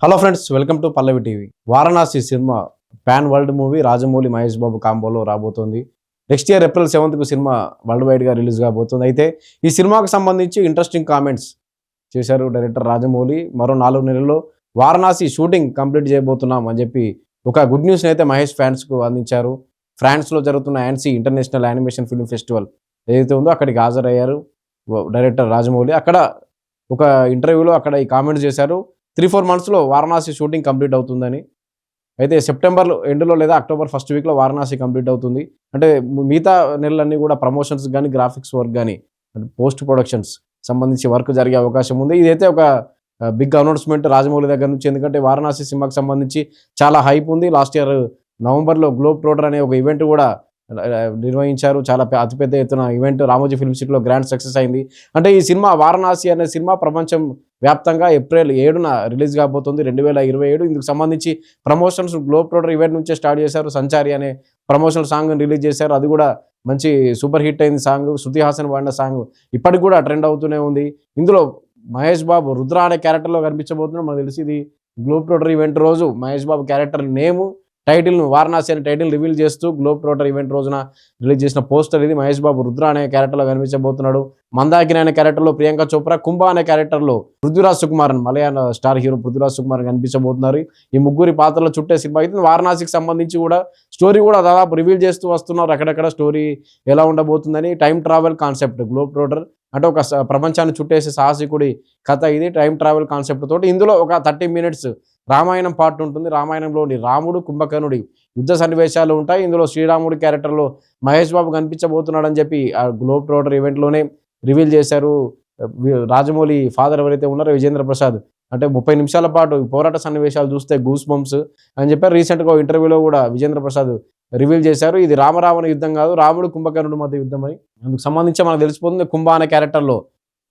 Hello friends, welcome to Pallavi TV. Varanasi cinema pan world movie Rajamouli Mahesh Babu కాంబోలో రాబోతోంది. Next year April 7కు cinema world వైడ్గా release కాబోతుంది. అయితే ఈ సినిమాకు సంబంధించి ఇంట్రెస్టింగ్ కామెంట్స్ చేశారు డైరెక్టర్ రాజమౌళి. మరో 4 నెలల్లో వారణాసి షూటింగ్ కంప్లీట్ చేయబోతున్నాం అని చెప్పి ఒక గుడ్ న్యూస్ని అయితే మహేష్ ఫ్యాన్స్కు అందించారు. ఫ్రాన్స్లో జరుగుతున్న ANSI international animation film festival ఏదైతే ఉందో అక్కడికి హాజరయ్యారు డైరెక్టర్ రాజమౌళి. అక్కడ ఒక ఇంటర్వ్యూలో అక్కడ ఈ కామెంట్స్ చేశారు. 3-4 మంత్స్లో వారణాసి షూటింగ్ కంప్లీట్ అవుతుందని. అయితే సెప్టెంబర్ ఎండ్లో లేదా అక్టోబర్ ఫస్ట్ వీక్లో వారణాసి కంప్లీట్ అవుతుంది. అంటే మిగతా నెలలన్నీ కూడా ప్రమోషన్స్ కానీ, గ్రాఫిక్స్ వర్క్ కానీ, పోస్ట్ ప్రొడక్షన్స్ సంబంధించి వర్క్ జరిగే అవకాశం ఉంది. ఇదైతే ఒక బిగ్ అనౌన్స్మెంట్ రాజమౌళి దగ్గర నుంచి. ఎందుకంటే వారణాసి సినిమాకి సంబంధించి చాలా హైప్ ఉంది. లాస్ట్ ఇయర్ నవంబర్లో గ్లోబ్ ట్రోటర్ అనే ఒక ఈవెంట్ కూడా నిర్వహించారు. చాలా అతిపెద్ద ఎత్తున ఈవెంట్ రామోజీ ఫిల్మ్ సిటీలో గ్రాండ్ సక్సెస్ అయింది. అంటే ఈ సినిమా వారణాసి అనే సినిమా ప్రపంచం వ్యాప్తంగా ఏప్రిల్ 7న రిలీజ్ కాబోతుంది 2027. ఇందుకు సంబంధించి ప్రమోషన్స్ గ్లోబ్ ట్రోటర్ ఈవెంట్ నుంచే స్టార్ట్ చేశారు. సంచారి అనే ప్రమోషనల్ సాంగ్ రిలీజ్ చేశారు. అది కూడా మంచి సూపర్ హిట్ అయింది సాంగ్. శృతి హాసన్ పాడిన సాంగ్ ఇప్పటికి కూడా ట్రెండ్ అవుతూనే ఉంది. ఇందులో మహేష్ బాబు రుద్ర అనే క్యారెక్టర్లో కనిపించబోతున్నాడు. మనకు తెలిసి ఇది గ్లోబ్ ట్రోటర్ ఈవెంట్ రోజు మహేష్ బాబు క్యారెక్టర్ నేము, టైటిల్ను వారణాసి అనే టైటిల్ రివీల్ చేస్తూ గ్లోబ్ ట్రోటర్ ఈవెంట్ రోజున రిలీజ్ చేసిన పోస్టర్ ఇది. మహేష్ బాబు రుద్ర అనే క్యారెక్టర్లో కనిపించబోతున్నాడు. మందాకిని అనే క్యారెక్టర్లో ప్రియాంక చోప్రా, కుంభ అనే క్యారెక్టర్లో పృథ్వీరాజ్ సుకుమారన్, మలయాళ స్టార్ హీరో పృథ్వీరాజ్ సుకుమారన్ కనిపించబోతున్నారు. ఈ ముగ్గురి పాత్రలో చుట్టే సినిమా అయితే వారణాసికి సంబంధించి కూడా స్టోరీ కూడా దాదాపు రివీల్ చేస్తూ వస్తున్నారు. అక్కడక్కడ స్టోరీ ఎలా ఉండబోతుందని. Time travel concept globetrotter అంటే ఒక ప్రపంచాన్ని చుట్టేసే సాహసికుడి కథ ఇది. టైం ట్రావెల్ కాన్సెప్ట్ తోటి ఇందులో ఒక 30 minutes రామాయణం పార్ట్ ఉంటుంది. రామాయణంలోని రాముడు కుంభకర్ణుడి యుద్ధ సన్నివేశాలు ఉంటాయి. ఇందులో శ్రీరాముడి క్యారెక్టర్లో మహేష్ బాబు కనిపించబోతున్నాడని చెప్పి ఆ గ్లోబ్ ట్రోటర్ ఈవెంట్లోనే రివీల్ చేశారు. రాజమౌళి ఫాదర్ ఎవరైతే ఉన్నారో విజేంద్ర ప్రసాద్, అంటే 30 నిమిషాల పాటు పోరాట సన్నివేశాలు చూస్తే గూస్ బంప్స్ అని చెప్పారు. రీసెంట్గా ఇంటర్వ్యూలో కూడా విజేంద్ర ప్రసాద్ రివీల్ చేశారు. ఇది రామరావణ యుద్ధం కాదు, రాముడు కుంభకర్ణుడి మధ్య యుద్ధం అని. అందుకు సంబంధించి మనకు తెలిసిపోతుంది. కుంభ అనే క్యారెక్టర్లో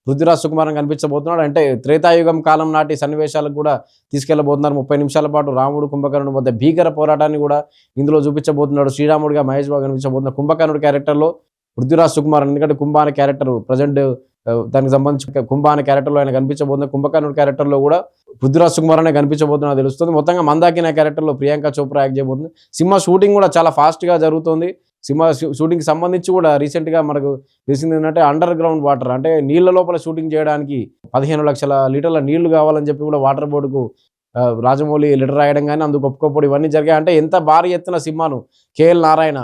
పృథ్వీరాజ్ సుకుమారన్ కనిపించబోతున్నాడు. అంటే త్రేతాయుగం కాలం నాటి సన్నివేశాలకు కూడా తీసుకెళ్లబోతున్నారు. 30 నిమిషాల పాటు రాముడు కుంభకర్ణుడి మధ్య భీకర పోరాటాన్ని కూడా ఇందులో చూపించబోతున్నాడు. శ్రీరాముడిగా మహేష్ బాబు కనిపించబోతున్న కుంభకర్ణుడి క్యారెక్టర్లో పృథ్వీరాజ్ సుకుమారన్. ఎందుకంటే కుంభ అనే క్యారెక్టర్ ప్రజెంట్ దానికి సంబంధించి కుంభ అనే క్యారెక్టర్లో ఆయన కనిపించబోతున్న కుంభకర్ణుడి క్యారెక్టర్లో కూడా పృథ్వీరాజ్ సుకుమారనే కనిపించబోతున్నా తెలుస్తుంది. మొత్తంగా మందాకిని క్యారెక్టర్లో ప్రియాంక చోప్రా యాక్ట్ చేయబోతుంది. సినిమా షూటింగ్ కూడా చాలా ఫాస్ట్గా జరుగుతుంది. సినిమా షూటింగ్కి సంబంధించి కూడా రీసెంట్గా మనకు తెలిసింది ఏంటంటే అండర్ గ్రౌండ్ వాటర్, అంటే నీళ్ళ లోపల షూటింగ్ చేయడానికి 15 లక్షల లీటర్ల నీళ్లు కావాలని చెప్పి కూడా వాటర్ బోర్డుకు రాజమౌళి లెటర్ రాయడం కానీ అందుకు ఒప్పుకోపోవడం ఇవన్నీ జరిగాయి. అంటే ఎంత భారీ ఎత్తున సినిమాను కేఎల్ నారాయణ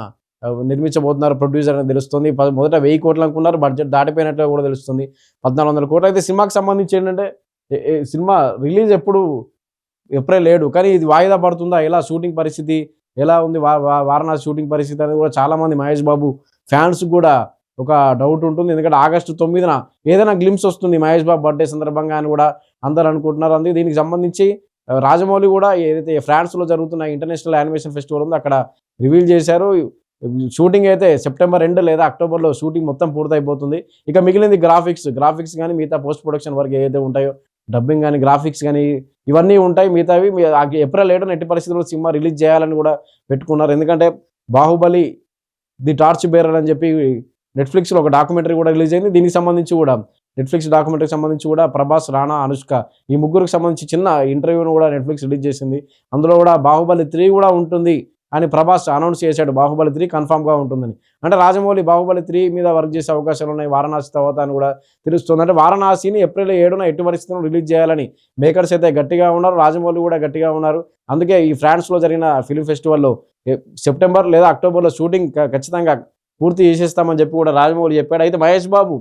నిర్మించబోతున్నారు ప్రొడ్యూసర్ అని తెలుస్తుంది. మొదట 1000 కోట్లు అనుకున్నారు, బడ్జెట్ దాటిపోయినట్లు కూడా తెలుస్తుంది. 1400 కోట్లు. అయితే సినిమాకి సంబంధించి ఏంటంటే సినిమా రిలీజ్ ఎప్పుడు ఏప్రిల్ 7, కానీ ఇది వాయిదా పడుతుందా, ఎలా షూటింగ్ పరిస్థితి ఎలా ఉంది, వారణాసి షూటింగ్ పరిస్థితి అనేది కూడా చాలామంది మహేష్ బాబు ఫ్యాన్స్ కూడా ఒక డౌట్ ఉంటుంది. ఎందుకంటే ఆగస్టు 9న ఏదైనా గ్లిమ్స్ వస్తుంది మహేష్ బాబు బర్త్డే సందర్భంగా అని కూడా అందరూ అనుకుంటున్నారు. అందుకే దీనికి సంబంధించి రాజమౌళి కూడా ఏదైతే ఫ్రాన్స్లో జరుగుతున్న ఇంటర్నేషనల్ యానిమేషన్ ఫెస్టివల్ ఉందో అక్కడ రివీల్ చేశారు. షూటింగ్ అయితే సెప్టెంబర్ 2 లేదా అక్టోబర్లో షూటింగ్ మొత్తం పూర్తయిపోతుంది. ఇక మిగిలింది గ్రాఫిక్స్ కానీ మిగతా పోస్ట్ ప్రొడక్షన్ వర్క్ ఏదైతే ఉంటాయో, డబ్బింగ్ కానీ గ్రాఫిక్స్ కానీ ఇవన్నీ ఉంటాయి. మిగతావి ఏప్రిల్ 7న ఎట్టి పరిస్థితుల్లో సినిమా రిలీజ్ చేయాలని కూడా పెట్టుకున్నారు. ఎందుకంటే బాహుబలి ది టార్చ్ బేరర్ అని చెప్పి నెట్ఫ్లిక్స్లో ఒక డాక్యుమెంటరీ కూడా రిలీజ్ అయింది. దీనికి సంబంధించి కూడా నెట్ఫ్లిక్స్ డాక్యుమెంటరీకి సంబంధించి కూడా ప్రభాస్, రాణా, అనుష్క ఈ ముగ్గురికి సంబంధించి చిన్న ఇంటర్వ్యూను కూడా నెట్ఫ్లిక్స్ రిలీజ్ చేసింది. అందులో కూడా బాహుబలి 3 కూడా ఉంటుంది అని ప్రభాస్ అనౌన్స్ చేశాడు. బాహుబలి 3 కన్ఫామ్గా ఉంటుందని. అంటే రాజమౌళి బాహుబలి 3 మీద వర్క్ చేసే అవకాశాలు ఉన్నాయి వారణాసి తర్వాత అని కూడా తెలుస్తుంది. అంటే వారణాసిని ఏప్రిల్ 7న ఎట్టి పరిస్థితుల్లో రిలీజ్ చేయాలని మేకర్స్ అయితే గట్టిగా ఉన్నారు. రాజమౌళి కూడా గట్టిగా ఉన్నారు. అందుకే ఈ ఫ్రాన్స్లో జరిగిన ఫిల్మ్ ఫెస్టివల్లో సెప్టెంబర్ లేదా అక్టోబర్లో షూటింగ్ ఖచ్చితంగా పూర్తి చేసేస్తామని చెప్పి కూడా రాజమౌళి చెప్పాడు. అయితే మహేష్ బాబు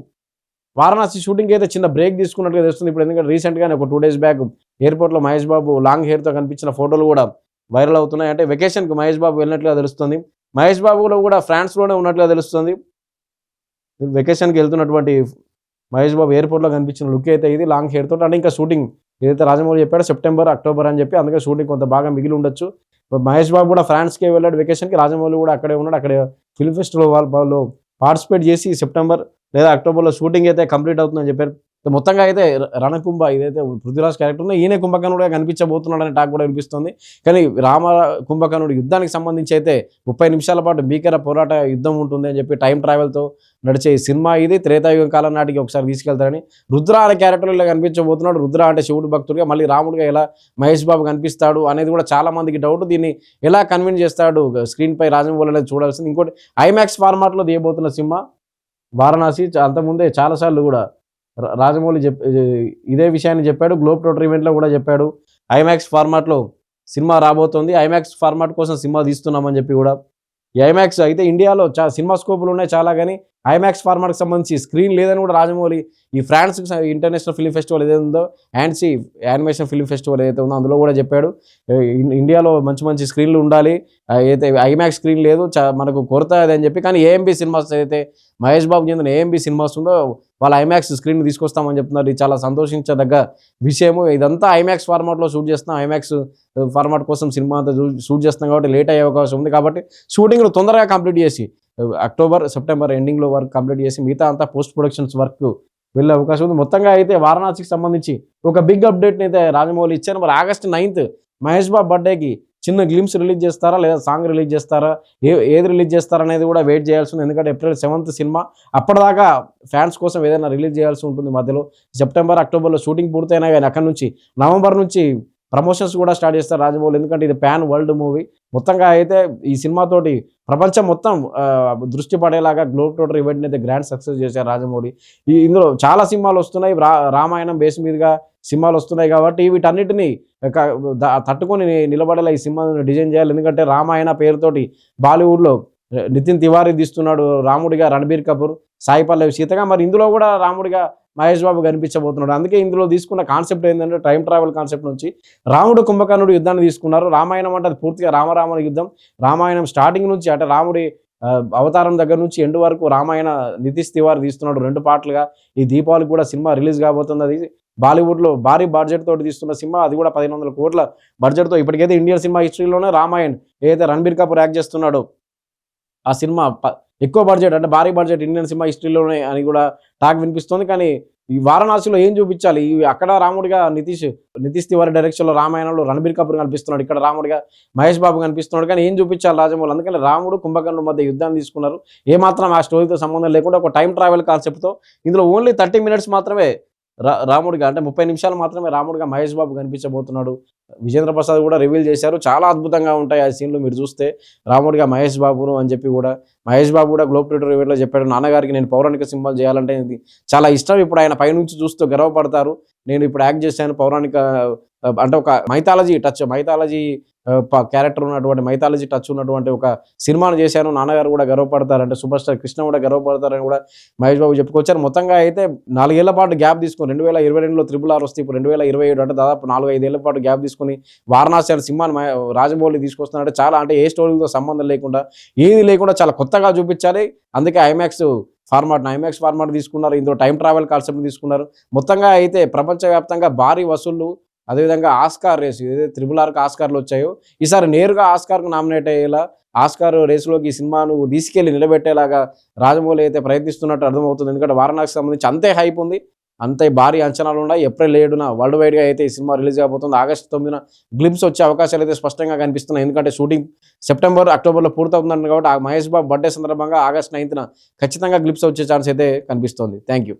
వారణాసి షూటింగ్కి అయితే చిన్న బ్రేక్ తీసుకున్నట్టుగా తెలుస్తుంది ఇప్పుడు. ఎందుకంటే రీసెంట్గానే ఒక 2 days బ్యాక్ ఎయిర్పోర్ట్లో మహేష్ బాబు లాంగ్ హెయిర్తో కనిపించిన ఫోటోలు కూడా వైరల్ అవుతున్నాయి. అంటే వెకేషన్కి మహేష్ బాబు వెళ్ళినట్లుగా తెలుస్తుంది. మహేష్ బాబులో కూడా ఫ్రాన్స్లోనే ఉన్నట్లుగా తెలుస్తుంది. వెకేషన్కి వెళ్తున్నటువంటి మహేష్ బాబు ఎయిర్పోర్ట్లో కనిపించిన లుక్ అయితే ఇది లాంగ్ హెయిర్ తోటి. అంటే ఇంకా షూటింగ్ ఏదైతే రాజమౌళి చెప్పాడో సెప్టెంబర్, అక్టోబర్ అని చెప్పి, అందుకే షూటింగ్ కొంత బాగా మిగిలి ఉండొచ్చు. మహేష్ బాబు కూడా ఫ్రాన్స్కే వెళ్ళాడు వెకేషన్కి, రాజమౌళి కూడా అక్కడే ఉన్నాడు. అక్కడ ఫిల్మ్ ఫెస్టివల్లో పార్టిసిపేట్ చేసి సెప్టెంబర్ లేదా అక్టోబర్లో షూటింగ్ అయితే కంప్లీట్ అవుతుందని చెప్పారు సో మొత్తంగా అయితే రణకుంభ ఇదైతే పృథ్వీరాజ్ క్యారెక్టర్ ఉందో ఈయనే కుంభకర్ణుడిగా కనిపించబోతున్నాడని టాక్ కూడా వినిపిస్తుంది. కానీ రామ కుంభకర్ణుడు యుద్ధానికి సంబంధించి అయితే 30 నిమిషాల పాటు భీకర పోరాట యుద్ధం ఉంటుంది అని చెప్పి టైం ట్రావెల్తో నడిచే ఈ సినిమా ఇది త్రేతాయుగం కాలం నాటికి ఒకసారి తీసుకెళ్తారని. రుద్ర అనే క్యారెక్టర్ ఇలా కనిపించబోతున్నాడు. రుద్ర అంటే శివుడు భక్తుడిగా, మళ్ళీ రాముడిగా ఎలా మహేష్ బాబు కనిపిస్తాడు అనేది కూడా చాలా మందికి డౌట్. దీన్ని ఎలా కన్విన్స్ చేస్తాడు స్క్రీన్ పై రాజమౌళి అనేది చూడాల్సింది. ఇంకోటి ఐమాక్స్ ఫార్మాట్లో తీయబోతున్న సినిమా వారణాసి. అంతకుముందే చాలాసార్లు కూడా రాజమౌళి ఇదే విషయాన్ని చెప్పాడు. గ్లోబ్ ట్రోటర్ ఈవెంట్లో కూడా చెప్పాడు ఐమాక్స్ ఫార్మాట్లో సినిమా రాబోతోంది, ఐమాక్స్ ఫార్మాట్ కోసం సినిమా తీస్తున్నామని చెప్పి కూడా. ఈ ఐమాక్స్ అయితే ఇండియాలో సినిమా స్కోపులు ఉన్నాయి చాలా, కానీ ఐమాక్స్ ఫార్మాట్కి సంబంధించి స్క్రీన్ లేదని కూడా రాజమౌళి ఈ ఫ్రాన్స్ ఇంటర్నేషనల్ ఫిల్మ్ ఫెస్టివల్ ఏదైతే ఉందో, యాన్సీ యానిమేషన్ ఫిల్మ్ ఫెస్టివల్ ఏదైతే ఉందో అందులో కూడా చెప్పాడు ఇండియాలో మంచి మంచి స్క్రీన్లు ఉండాలి, అయితే ఐమాక్స్ స్క్రీన్ లేదు మనకు కొరత అని చెప్పి. కానీ ఏఎంబీ సినిమాస్ అయితే మహేష్ బాబు చెందిన ఏఎంబీ సినిమాస్ ఉందో వాళ్ళ ఐమాక్స్ స్క్రీన్ తీసుకొస్తామని చెప్తున్నారు. ఇది చాలా సంతోషించదగ్గ విషయము. ఇదంతా ఐమాక్స్ ఫార్మాట్లో షూట్ చేస్తున్నాం, ఐమాక్స్ ఫార్మాట్ కోసం సినిమా అంతా షూట్ చేస్తున్నాం కాబట్టి లేట్ అయ్యే అవకాశం ఉంది. కాబట్టి షూటింగ్ను తొందరగా కంప్లీట్ చేసి అక్టోబర్ సెప్టెంబర్ ఎండింగ్లో వర్క్ కంప్లీట్ చేసి మిగతా అంతా పోస్ట్ ప్రొడక్షన్స్ వర్క్ వెళ్ళే అవకాశం ఉంది. మొత్తంగా అయితే వారణాసికి సంబంధించి ఒక బిగ్ అప్డేట్ని అయితే రాజమౌళి ఇచ్చారు. మరి ఆగస్టు 9th మహేష్ బాబు బర్త్డేకి చిన్న గ్లిమ్స్ రిలీజ్ చేస్తారా లేదా సాంగ్ రిలీజ్ చేస్తారా, ఏది రిలీజ్ చేస్తారా అనేది కూడా వెయిట్ చేయాల్సి ఉంది. ఎందుకంటే April 7th సినిమా, అప్పటిదాకా ఫ్యాన్స్ కోసం ఏదైనా రిలీజ్ చేయాల్సి ఉంటుంది. మధ్యలో సెప్టెంబర్ అక్టోబర్లో షూటింగ్ పూర్తయినా కానీ అక్కడ నుంచి నవంబర్ నుంచి ప్రమోషన్స్ కూడా స్టార్ట్ చేస్తారు రాజమౌళి. ఎందుకంటే ఇది ప్యాన్ వరల్డ్ మూవీ. మొత్తంగా అయితే ఈ సినిమాతోటి ప్రపంచం మొత్తం దృష్టి పడేలాగా గ్లోబ్ ట్రోటర్ ఈవెంట్ని అయితే గ్రాండ్ సక్సెస్ చేశారు రాజమౌళి. ఇందులో చాలా సినిమాలు వస్తున్నాయి, రామాయణం బేస్ మీదుగా సినిమాలు వస్తున్నాయి కాబట్టి వీటన్నిటిని తట్టుకొని నిలబడేలా ఈ సినిమాను డిజైన్ చేయాలి. ఎందుకంటే రామాయణ పేరుతోటి బాలీవుడ్లో నితిన్ తివారీ తీస్తున్నాడు రాముడిగా, రణబీర్ కపూర్, సాయి పల్లవి సీతగా. మరి ఇందులో కూడా రాముడిగా మహేష్ బాబు కనిపించబోతున్నాడు. అందుకే ఇందులో తీసుకున్న కాన్సెప్ట్ ఏంటంటే టైం ట్రావెల్ కాన్సెప్ట్ నుంచి రాముడు కుంభకర్ణుడు యుద్ధాన్ని తీసుకున్నారు. రామాయణం అంటే అది పూర్తిగా రామరాముని యుద్ధం. రామాయణం స్టార్టింగ్ నుంచి అంటే రాముడి అవతారం దగ్గర నుంచి ఎండ్ వరకు రామాయణ నితీష్ తివారీ తీస్తున్నాడు 2 పార్ట్లుగా. ఈ దీపావళికి కూడా సినిమా రిలీజ్ కాబోతుంది. అది బాలీవుడ్లో భారీ బడ్జెట్ తోటి తీస్తున్న సినిమా, అది కూడా 1500 కోట్ల బడ్జెట్తో. ఇప్పటికైతే ఇండియన్ సినిమా హిస్టరీలోనే రామాయణ్ ఏదైతే రణబీర్ కపూర్ యాక్ట్ చేస్తున్నాడో ఆ సినిమా ఎక్కువ బడ్జెట్ అంటే భారీ బడ్జెట్ ఇండియన్ సినిమా హిస్టరీలోనే అని కూడా టాక్ వినిపిస్తుంది. కానీ ఈ వారణాసిలో ఏం చూపించాలి, అక్కడ రాముడిగా నితీష్ తివారీ డైరెక్షన్లో రామాయణంలో రణబీర్ కపూర్ కనిపిస్తున్నాడు, ఇక్కడ రాముడిగా మహేష్ బాబు కనిపిస్తున్నాడు. కానీ ఏం చూపించాలి రాజమౌళి, అందుకని రాముడు కుంభకర్ణుడు మధ్య యుద్ధాన్ని తీసుకున్నారు. ఏమాత్రం ఆ స్టోరీతో సంబంధం లేకుండా ఒక టైం ట్రావెల్ కాన్సెప్ట్తో. ఇందులో ఓన్లీ 30 minutes మాత్రమే రాముడిగా అంటే 30 నిమిషాలు మాత్రమే రాముడిగా మహేష్ బాబు కనిపించబోతున్నాడు. విజేంద్ర ప్రసాద్ కూడా రివీల్ చేశారు. చాలా అద్భుతంగా ఉంటాయి ఆ సీన్లు మీరు చూస్తే, రాముడిగా మహేష్ బాబును అని చెప్పి కూడా. మహేష్ బాబు కూడా గ్లోబ్ ట్రోటర్ ఈవెంట్లో చెప్పాడు, నాన్నగారికి నేను పౌరాణిక సినిమాలు చేయాలంటే ఇది చాలా ఇష్టం. ఇప్పుడు ఆయన పైనుంచి చూస్తూ గర్వపడతారు, నేను ఇప్పుడు యాక్ట్ చేశాను పౌరాణిక అంటే ఒక మైథాలజీ క్యారెక్టర్ ఉన్నటువంటి మైథాలజీ టచ్ ఉన్నటువంటి ఒక సినిమాను చేశాను, నాన్నగారు కూడా గర్వపడతారు, అంటే సూపర్ స్టార్ కృష్ణ కూడా గర్వపడతారని కూడా మహేష్ బాబు చెప్పుకొచ్చారు. మొత్తంగా అయితే 4 ఏళ్ల పాటు గ్యాప్ తీసుకుని 2022లో RRR వస్తే ఇప్పుడు 2027 అంటే దాదాపు 4-5 ఏళ్ల పాటు గ్యాప్ తీసుకుని వారణాసి అనే సినిమాని రాజమౌళి తీసుకొస్తున్నారంటే చాలా అంటే ఏ స్టోరీతో సంబంధం లేకుండా ఏది లేకుండా చాలా కొత్తగా చూపించాలి. అందుకే ఐమాక్స్ ఫార్మాట్ తీసుకున్నారు. ఇందులో టైం ట్రావెల్ కాన్సెప్ట్ తీసుకున్నారు. మొత్తంగా అయితే ప్రపంచవ్యాప్తంగా భారీ వసూళ్లు, అదేవిధంగా ఆస్కార్ రేసు ఏదైతే RRRకి ఆస్కార్లు వచ్చాయో ఈసారి నేరుగా ఆస్కార్కు నామినేట్ అయ్యేలా ఆస్కార్ రేసులోకి ఈ సినిమాను తీసుకెళ్లి నిలబెట్టేలాగా రాజమౌళి అయితే ప్రయత్నిస్తున్నట్టు అర్థమవుతుంది. ఎందుకంటే వారణాసికి సంబంధించి అంతే హైప్ ఉంది, అంతే భారీ అంచనాలు ఉన్నాయి. April 7న వరల్డ్ వైడ్గా అయితే ఈ సినిమా రిలీజ్ కాబోతుంది. ఆగస్టు 9న గ్లిమ్స్ వచ్చే అవకాశాలు అయితే స్పష్టంగా కనిపిస్తున్నాయి. ఎందుకంటే షూటింగ్ సెప్టెంబర్ అక్టోబర్లో పూర్తవుతుందంట కాబట్టి మహేష్ బాబు బర్త్డే సందర్భంగా ఆగస్టు 9న ఖచ్చితంగా గ్లిమ్స్ వచ్చే ఛాన్స్ అయితే కనిపిస్తోంది. Thank you.